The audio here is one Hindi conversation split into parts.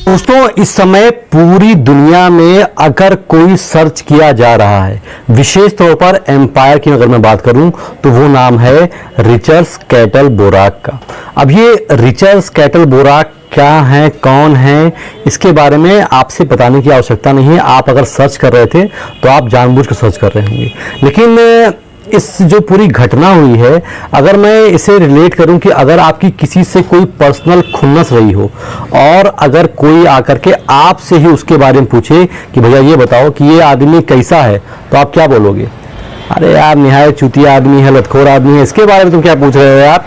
दोस्तों, इस समय पूरी दुनिया में अगर कोई सर्च किया जा रहा है, विशेष तौर पर एम्पायर की अगर मैं बात करूं तो वो नाम है रिचर्ड स्कैटलबोराक का। अब ये रिचर्ड स्कैटलबोराक क्या है, कौन है, इसके बारे में आपसे बताने की आवश्यकता नहीं है। आप अगर सर्च कर रहे थे तो आप जानबूझ कर सर्च कर रहे होंगे, लेकिन इस जो पूरी घटना हुई है, अगर मैं इसे रिलेट करूं कि अगर आपकी किसी से कोई पर्सनल खुन्नस रही हो और अगर कोई आकर के आपसे ही उसके बारे में पूछे कि भैया ये बताओ कि ये आदमी कैसा है, तो आप क्या बोलोगे? अरे यार निहायत चूतिया आदमी है, लतखोर आदमी है, इसके बारे में तुम क्या पूछ रहे हो यार।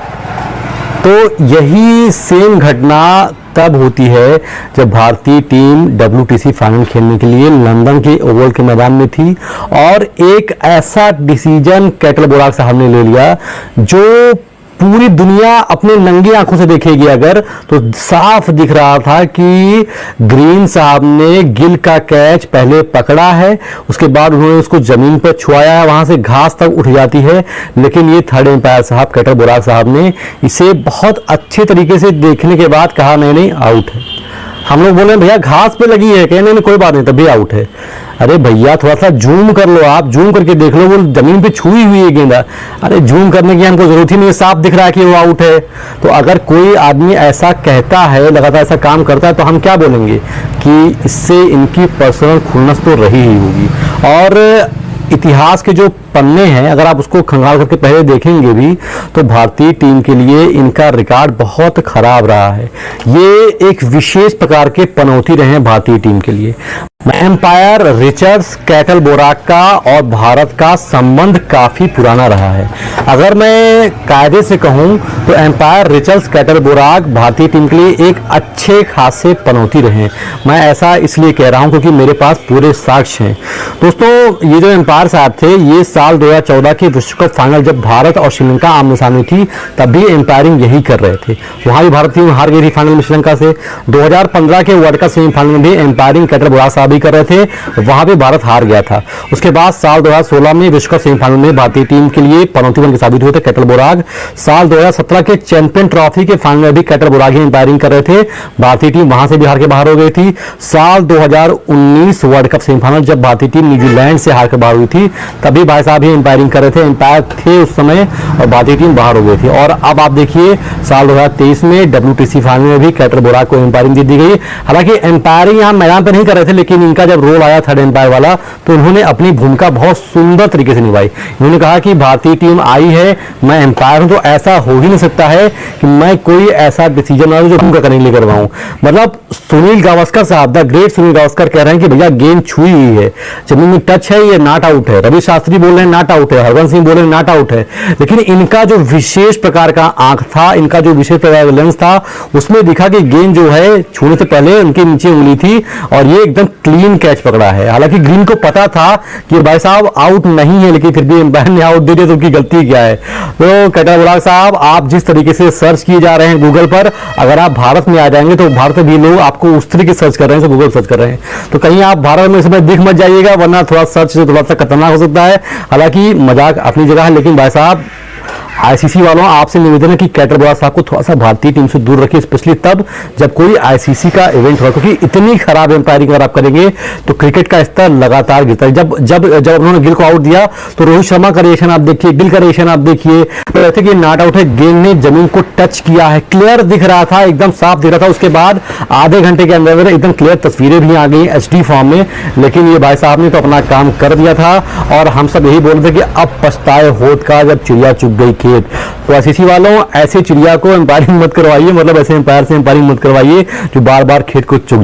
तो यही सेम घटना तब होती है जब भारतीय टीम WTC फाइनल खेलने के लिए लंदन के ओवल के मैदान में थी और एक ऐसा डिसीजन स्कैटलबोराक साहब ने ले लिया जो पूरी दुनिया अपने नंगी आंखों से देखेगी अगर, तो साफ दिख रहा था कि ग्रीन साहब ने गिल का कैच पहले पकड़ा है, उसके बाद उन्होंने उसको जमीन पर छुआया है, वहां से घास तक उठ जाती है, लेकिन ये थर्ड एम्पायर साहब स्कैटलबोराक साहब ने इसे बहुत अच्छे तरीके से देखने के बाद कहा नहीं नहीं आउट है। हम लोग बोले भैया घास पे लगी है, कहने में कोई बात नहीं तभी आउट है। अरे भैया थोड़ा सा जूम कर लो, आप जूम करके देख लो, वो जमीन पे छुई हुई है गेंदा। अरे जूम करने की हमको जरूरत ही नहीं है, साफ दिख रहा है कि वो आउट है। तो अगर कोई आदमी ऐसा कहता है, लगातार ऐसा काम करता है, तो हम क्या बोलेंगे कि इससे इनकी पर्सनल खुन्नस तो रही ही होगी। और इतिहास के जो पन्ने हैं अगर आप उसको खंगाल करके पहले देखेंगे भी तो भारतीय टीम के लिए इनका रिकॉर्ड बहुत खराब रहा है। ये एक विशेष प्रकार के पनौती रहे हैं भारतीय टीम के लिए। एम्पायर रिचर्ड स्कैटलबोराक का और भारत का संबंध काफी पुराना रहा है। अगर मैं कायदे से कहूं तो एम्पायर रिचर्ड स्कैटलबोराक भारतीय टीम के लिए एक अच्छे खासे पनौती रहे। मैं ऐसा इसलिए कह रहा हूं क्योंकि मेरे पास पूरे साक्ष्य हैं। दोस्तों, ये जो एम्पायर साहब थे ये साल 2014 के विश्व कप फाइनल जब भारत और श्रीलंका आमने सामने थी तब भी एम्पायरिंग यही कर रहे थे। वहां भी भारत टीम हार गई थी फाइनल में श्रीलंका से। 2015 के वर्ल्ड कप सेमीफाइनल में भी एम्पायरिंग स्कैटलबोराक साहब कर रहे थे, वहां पे भारत हार गया था। उसके बाद साल 2016 में विश्व कप सेमीफाइनल में भारतीय टीम के लिए पनौती बन के साबित हुए थे स्कैटलबोराक। साल 2017 के चैंपियन ट्रॉफी के फाइनल में भी स्कैटलबोराक ही एम्पायरिंग कर रहे थे, भारतीय टीम वहां से भी हार के बाहर हो गई थी। साल 2019 वर्ल्ड कप सेमीफाइनल जब भारतीय टीम न्यूजीलैंड से हार कर बाहर हुई थी तभी भाई साहब ही एम्पायरिंग कर रहे थे, एम्पायर थे उस समय और भारतीय टीम बाहर हो गई थी। और अब आप देखिए साल 2023 में WTC फाइनल में भी स्कैटलबोराक को एम्पायरिंग दे दी गई। हालांकि एम्पायरिंग यहां मैदान पर नहीं कर रहे थे, लेकिन इनका जब रोल आया थर्ड एम्पायर वाला तो उन्होंने अपनी भूमिका बहुत सुंदर तरीके से निभाई। उन्होंने कहा कि भारतीय टीम आई है, मैं एम्पायर हूं, तो ऐसा हो ही नहीं सकता है कि मैं कोई ऐसा डिसीजन ना जो उनका करने लेकर रहा हूं। मतलब सुनील गावस्कर साहब, द ग्रेट सुनील गावस्कर कह रहे हैं कि भैया गेंद छुई हुई है, जमीन में टच है, ये नॉट आउट है। रवि शास्त्री बोल रहे हैं नॉट आउट है, हरवंश सिंह बोल रहे हैं नॉट आउट है। लेकिन इनका जो विशेष प्रकार का आंख था, इनका जो विशेष प्रकार का लेंस था, उसमें दिखा कि गेंद जो है छूने से पहले उनके नीचे उंगली थी और ये एकदम क्लीन कैच पकड़ा है। हालांकि ग्रीन को पता था कि भाई साहब आउट नहीं है, लेकिन फिर भी एम्पायर ने आउट दे दिया, तो उनकी गलती क्या है। तो स्कैटलबोराक साहब, आप जिस तरीके से सर्च किए जा रहे हैं गूगल पर, अगर आप भारत में आ जाएंगे तो भारत भी लोग आपको उस तरीके से सर्च कर रहे हैं, गूगल सर्च कर रहे हैं। तो कहीं आप भारत में इस समय दिख मत जाइएगा, वरना थोड़ा सर्च से थोड़ा सा खतरनाक हो सकता है। हालांकि मजाक अपनी जगह है, लेकिन भाई साहब ICC वालों आपसे निवेदन है कि स्कैटलबोराक साहब को थोड़ा सा भारतीय टीम से दूर रखिए, स्पेशली तब जब कोई ICC का इवेंट हो, क्योंकि इतनी खराब एम्पायरिंग अगर आप करेंगे तो क्रिकेट का स्तर लगातार गिरता है। जब जब जब उन्होंने गिल को आउट दिया तो रोहित शर्मा का रिएक्शन आप देखिए, गिल का रिएक्शन आप देखिए, तो ऐसे कि नॉट आउट है, गेंद ने जमीन को टच किया है, क्लियर दिख रहा था, एकदम साफ दिख रहा था। उसके बाद आधे घंटे के अंदर एकदम क्लियर तस्वीरें भी आ गई HD फॉर्म में। लेकिन ये भाई साहब ने तो अपना काम कर दिया था और हम सब यही बोल रहे थे कि अब पछताए होत का जब चिड़िया चुग गई खेत। तो ICC वालों, ऐसे चिड़िया को एम्पायरिंग मत करवाइए, मतलब ऐसे एम्पायर से एम्पायरिंग मत करवाइए जो बार बार खेत को चुग जाए।